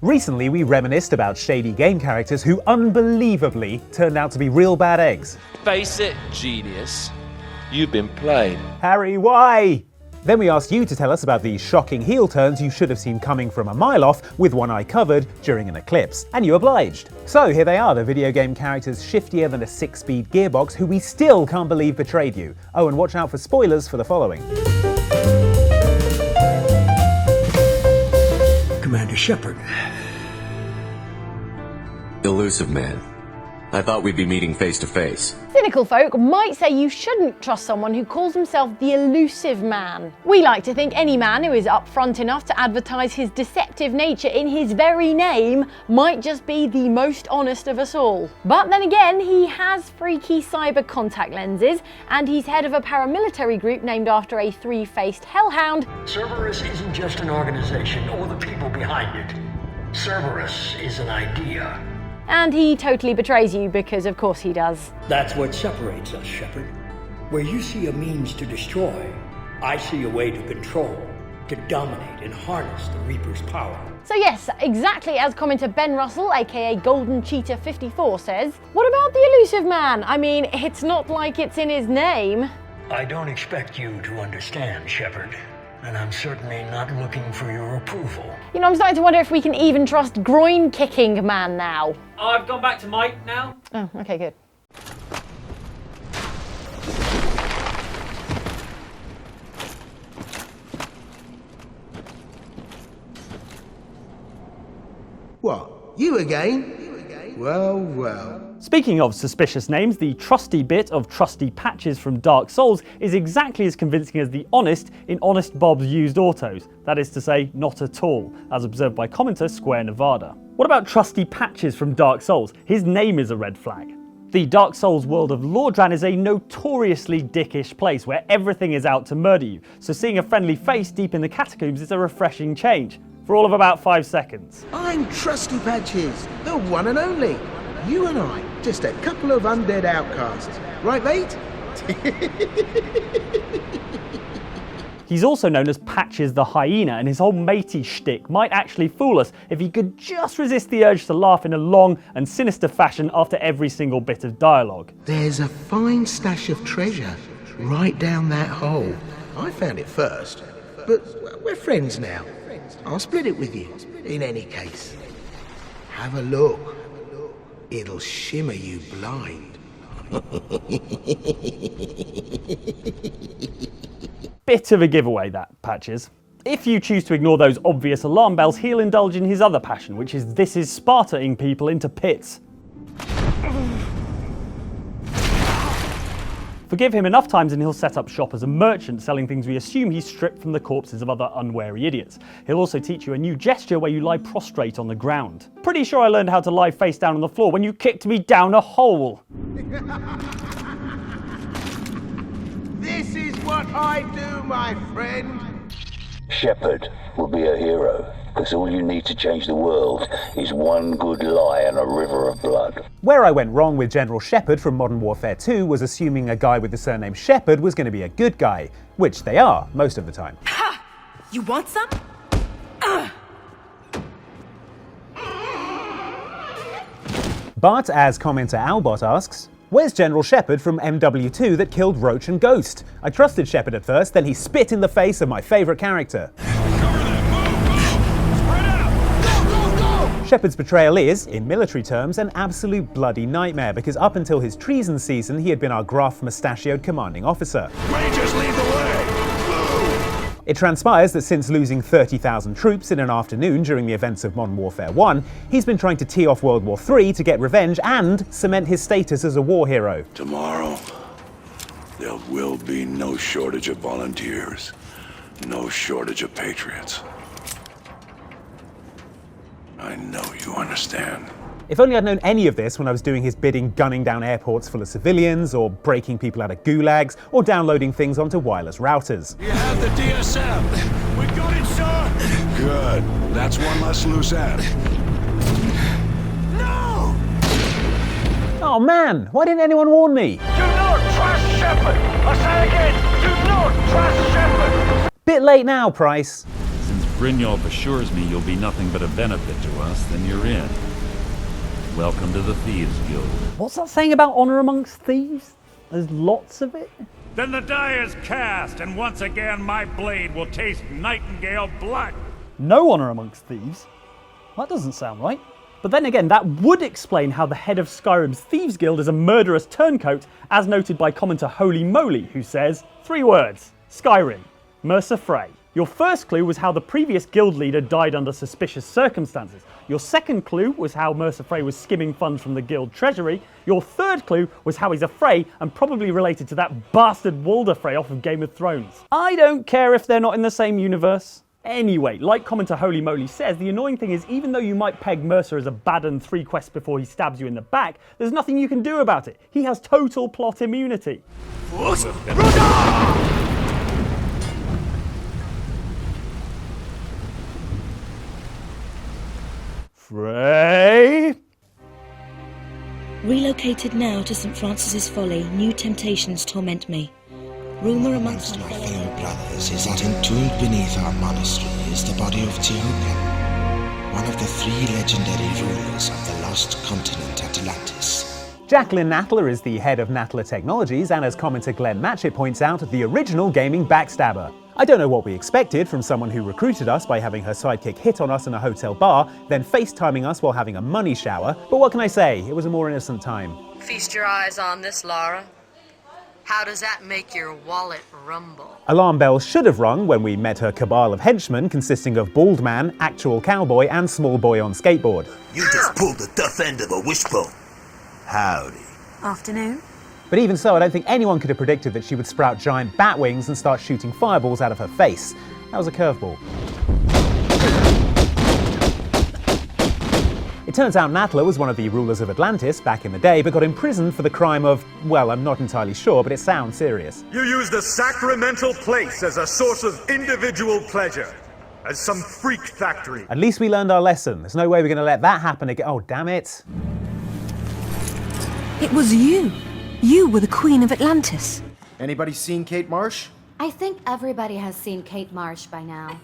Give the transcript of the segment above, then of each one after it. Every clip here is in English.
Recently, we reminisced about Shady game characters who unbelievably turned out to be real bad eggs. Face it, genius. You've been played. Harry, why? Then we asked you to tell us about the shocking heel turns you should have seen coming from a mile off with one eye covered during an eclipse, and you obliged. So here they are, the video game characters shiftier than a 6-speed gearbox who we still can't believe betrayed you. Oh, and watch out for spoilers for the following. Commander Shepard. Illusive Man. I thought we'd be meeting face to face. Cynical folk might say you shouldn't trust someone who calls himself the Illusive Man. We like to think any man who is upfront enough to advertise his deceptive nature in his very name might just be the most honest of us all. But then again, he has freaky cyber contact lenses, and he's head of a paramilitary group named after a three-faced hellhound. Cerberus isn't just an organization or the people behind it. Cerberus is an idea. And he totally betrays you because of course he does. That's what separates us, Shepard. Where you see a means to destroy, I see a way to control, to dominate and harness the Reaper's power. So yes, exactly as commenter Ben Russell, aka Golden Cheetah 54 says, what about the Illusive Man? I mean, it's not like it's in his name. I don't expect you to understand, Shepard. And I'm certainly not looking for your approval. You know, I'm starting to wonder if we can even trust groin-kicking man now. I've gone back to Mike now. Oh, okay, good. What? You again? Well, well. Speaking of suspicious names, the trusty bit of Trusty Patches from Dark Souls is exactly as convincing as the honest in Honest Bob's Used Autos. That is to say, not at all, as observed by commenter Square Nevada. What about Trusty Patches from Dark Souls? His name is a red flag. The Dark Souls world of Lordran is a notoriously dickish place where everything is out to murder you, so seeing a friendly face deep in the catacombs is a refreshing change, for all of about 5 seconds. I'm Trusty Patches, the one and only. You and I, just a couple of undead outcasts. Right, mate? He's also known as Patches the Hyena, and his whole matey shtick might actually fool us if he could just resist the urge to laugh in a long and sinister fashion after every single bit of dialogue. There's a fine stash of treasure right down that hole. I found it first, but we're friends now. I'll split it with you, in any case. Have a look. It'll shimmer you blind. Bit of a giveaway that, Patches. If you choose to ignore those obvious alarm bells, he'll indulge in his other passion, which is this is Sparta-ing people into pits. Forgive him enough times and he'll set up shop as a merchant, selling things we assume he's stripped from the corpses of other unwary idiots. He'll also teach you a new gesture where you lie prostrate on the ground. Pretty sure I learned how to lie face down on the floor when you kicked me down a hole. This is what I do, my friend. Shepard will be a hero, because all you need to change the world is one good lie and a river of blood. Where I went wrong with General Shepard from Modern Warfare 2 was assuming a guy with the surname Shepard was going to be a good guy, which they are most of the time. Ha! You want some? But as commenter Albot asks, where's General Shepard from MW2 that killed Roach and Ghost? I trusted Shepard at first, then he spit in the face of my favourite character. Shepard's betrayal is, in military terms, an absolute bloody nightmare because up until his treason season he had been our gruff, mustachioed commanding officer. Rangers, lead the way! It transpires that since losing 30,000 troops in an afternoon during the events of Modern Warfare 1, he's been trying to tee off World War III to get revenge and cement his status as a war hero. Tomorrow, there will be no shortage of volunteers, no shortage of patriots. I know you understand. If only I'd known any of this when I was doing his bidding gunning down airports full of civilians, or breaking people out of gulags, or downloading things onto wireless routers. You have the DSM. We got it, sir. Good. That's one less loose end. No! Oh man, why didn't anyone warn me? Do not trust Shepard! I say again, do not trust Shepard! Bit late now, Price. Since Brynjolf assures me you'll be nothing but a benefit to us, then you're in. Welcome to the Thieves Guild. What's that saying about honor amongst thieves? There's lots of it. Then the die is cast, and once again my blade will taste nightingale blood. No honor amongst thieves? That doesn't sound right. But then again, that would explain how the head of Skyrim's Thieves Guild is a murderous turncoat, as noted by commenter Holy Moly, who says, 3 words, Skyrim, Mercer Frey. Your first clue was how the previous guild leader died under suspicious circumstances. Your second clue was how Mercer Frey was skimming funds from the guild treasury. Your third clue was how he's a Frey and probably related to that bastard Walder Frey off of Game of Thrones. I don't care if they're not in the same universe. Anyway, like commenter Holy Moly says, the annoying thing is even though you might peg Mercer as a bad and 3 quests before he stabs you in the back, there's nothing you can do about it. He has total plot immunity. Frey? Relocated now to St. Francis's Folly, new temptations torment me. Rumour amongst my fellow brothers is that entombed beneath our monastery is the body of Teokan, one of the 3 legendary rulers of the lost continent Atlantis. Jacqueline Natla is the head of Natla Technologies, and as commenter Glenn Matchett points out, the original gaming backstabber. I don't know what we expected from someone who recruited us by having her sidekick hit on us in a hotel bar, then FaceTiming us while having a money shower, but what can I say, it was a more innocent time. Feast your eyes on this, Lara. How does that make your wallet rumble? Alarm bells should have rung when we met her cabal of henchmen consisting of bald man, actual cowboy, and small boy on skateboard. You just pulled the tough end of a wishbone. Howdy. Afternoon. But even so, I don't think anyone could have predicted that she would sprout giant bat wings and start shooting fireballs out of her face. That was a curveball. It turns out Natla was one of the rulers of Atlantis back in the day, but got imprisoned for the crime of, well, I'm not entirely sure, but it sounds serious. You used a sacramental place as a source of individual pleasure, as some freak factory. At least we learned our lesson. There's no way we're going to let that happen again. Oh, damn it. It was you. You were the Queen of Atlantis. Anybody seen Kate Marsh? I think everybody has seen Kate Marsh by now.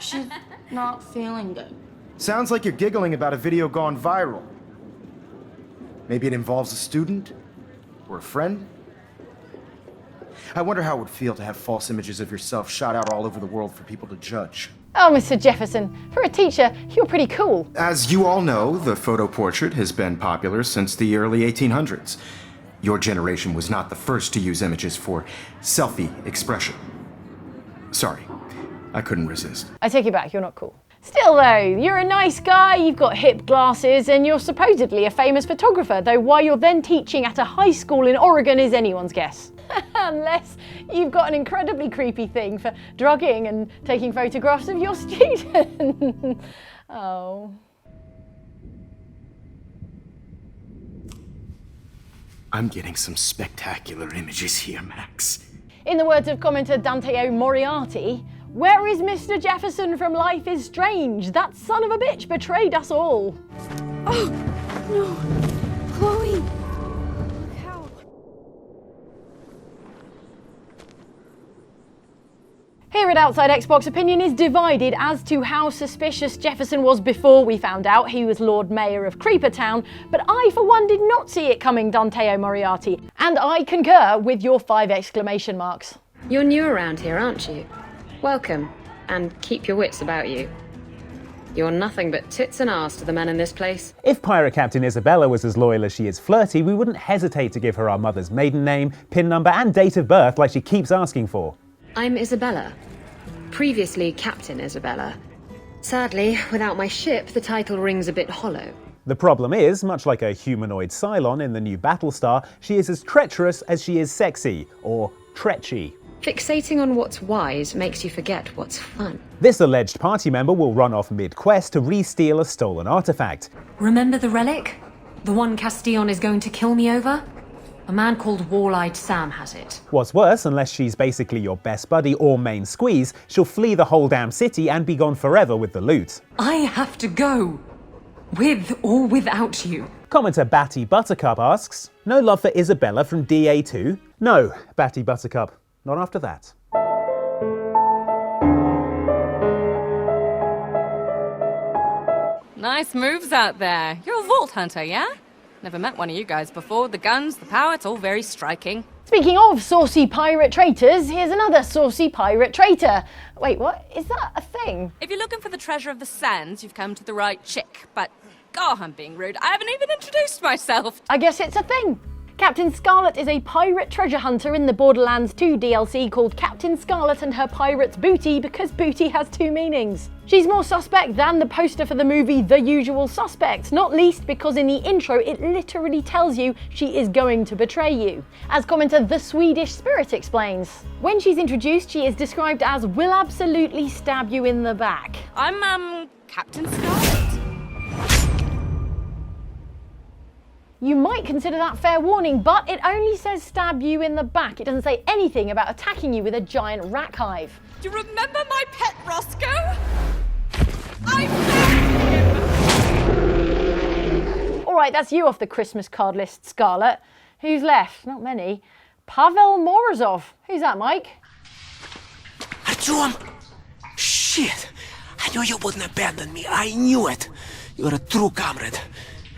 She's not feeling good. Sounds like you're giggling about a video gone viral. Maybe it involves a student? Or a friend? I wonder how it would feel to have false images of yourself shot out all over the world for people to judge. Oh, Mr. Jefferson, for a teacher, you're pretty cool. As you all know, the photo portrait has been popular since the early 1800s. Your generation was not the first to use images for selfie expression. Sorry, I couldn't resist. I take it back, you're not cool. Still though, you're a nice guy, you've got hip glasses, and you're supposedly a famous photographer, though why you're then teaching at a high school in Oregon is anyone's guess. Unless you've got an incredibly creepy thing for drugging and taking photographs of your students. Oh. I'm getting some spectacular images here, Max. In the words of commenter Dante Moriarty, where is Mr. Jefferson from Life is Strange? That son of a bitch betrayed us all. Oh, no. Chloe. Here at Outside Xbox, opinion is divided as to how suspicious Jefferson was before we found out he was Lord Mayor of Creepertown, but I for one did not see it coming, Dante Moriarty, and I concur with your 5 exclamation marks. You're new around here, aren't you? Welcome, and keep your wits about you. You're nothing but tits and arse to the men in this place. If Pirate Captain Isabela was as loyal as she is flirty, we wouldn't hesitate to give her our mother's maiden name, PIN number, and date of birth like she keeps asking for. I'm Isabela. Previously Captain Isabela. Sadly, without my ship, the title rings a bit hollow. The problem is, much like a humanoid Cylon in the new Battlestar, she is as treacherous as she is sexy, or tretchy. Fixating on what's wise makes you forget what's fun. This alleged party member will run off mid-quest to re-steal a stolen artifact. Remember the relic? The one Castillon is going to kill me over? A man called Wall-Eyed Sam has it. What's worse, unless she's basically your best buddy or main squeeze, she'll flee the whole damn city and be gone forever with the loot. I have to go. With or without you. Commenter Batty Buttercup asks, no love for Isabela from DA2? No, Batty Buttercup, not after that. Nice moves out there. You're a vault hunter, yeah? Never met one of you guys before. The guns, the power, it's all very striking. Speaking of saucy pirate traitors, here's another saucy pirate traitor. Wait, what? Is that a thing? If you're looking for the treasure of the sands, you've come to the right chick. But, God, I'm being rude. I haven't even introduced myself. I guess it's a thing. Captain Scarlett is a pirate treasure hunter in the Borderlands 2 DLC called Captain Scarlett and Her Pirate's Booty because booty has two meanings. She's more suspect than the poster for the movie The Usual Suspects, not least because in the intro it literally tells you she is going to betray you. As commenter The Swedish Spirit explains, when she's introduced she is described as will absolutely stab you in the back. I'm, Captain Scarlett. You might consider that fair warning, but it only says stab you in the back. It doesn't say anything about attacking you with a giant rat hive. Do you remember my pet Roscoe? Alright, that's you off the Christmas card list, Scarlett. Who's left? Not many. Pavel Morozov. Who's that, Mike? Artyom! Shit! I knew you wouldn't abandon me. I knew it. You're a true comrade.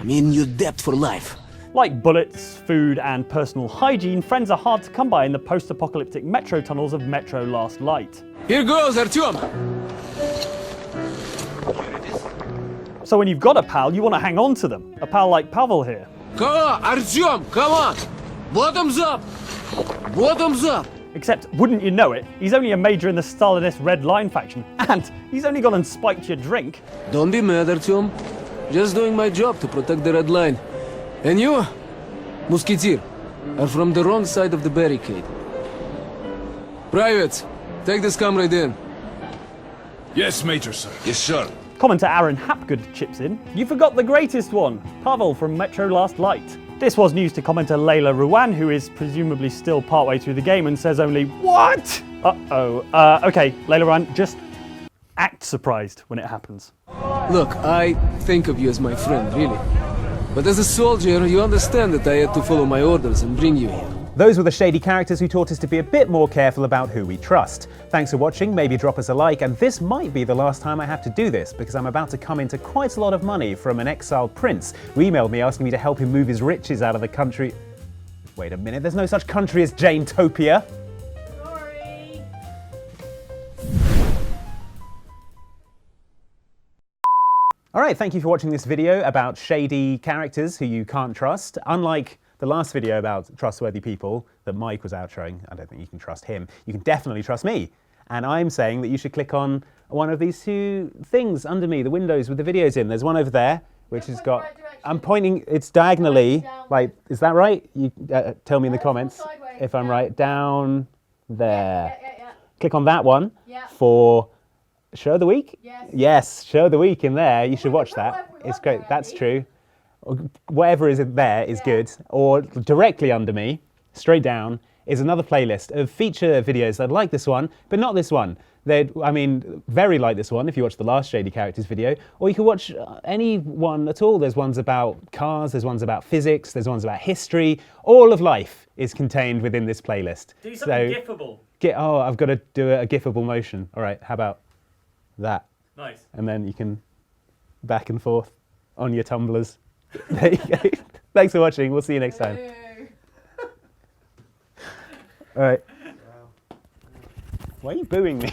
I'm in your debt for life. Like bullets, food, and personal hygiene, friends are hard to come by in the post-apocalyptic metro tunnels of Metro Last Light. Here goes, Artyom! So when you've got a pal, you want to hang on to them. A pal like Pavel here. Come on, Artyom, come on! Bottoms up! Bottoms up! Except, wouldn't you know it, he's only a major in the Stalinist Red Line faction, and he's only gone and spiked your drink. Don't be mad, Artyom. Just doing my job to protect the Red Line. And you, Musketeer, are from the wrong side of the barricade. Privates, take this comrade in. Yes, Major, sir. Yes, sir. Commenter Aaron Hapgood chips in. You forgot the greatest one, Pavel from Metro Last Light. This was news to commenter Layla Ruwan, who is presumably still partway through the game and says only, "What?" Okay, Layla Ruwan, just act surprised when it happens. Look, I think of you as my friend, really. But as a soldier, you understand that I had to follow my orders and bring you here. Those were the Shady characters who taught us to be a bit more careful about who we trust. Thanks for watching, maybe drop us a like, and this might be the last time I have to do this because I'm about to come into quite a lot of money from an exiled prince who emailed me asking me to help him move his riches out of the country. Wait a minute, there's no such country as Janetopia. Sorry. Alright, thank you for watching this video about shady characters who you can't trust. Unlike the last video about trustworthy people that Mike was outroing, I don't think you can trust him. You can definitely trust me. And I'm saying that you should click on one of these two things under me, the windows with the videos in. There's one over there, which has got... I'm pointing, it's diagonally, like, is that right? You tell me in the comments if I'm right. Down there. Click on that one for... Show of the Week? Yes, Show of the Week in there. You should watch that. It's great. That's true. Whatever is in there is good. Or directly under me, straight down, is another playlist of feature videos that are like this one, but not this one. They're, I mean, very like this one if you watch the last Shady Characters video, or you can watch any one at all. There's ones about cars, there's ones about physics, there's ones about history. All of life is contained within this playlist. Do something gifable. Oh, I've got to do a gifable motion. All right, how about that? Nice. And then you can back and forth on your tumblers. There you go. Thanks for watching. We'll see you next time. All right. Why are you booing me?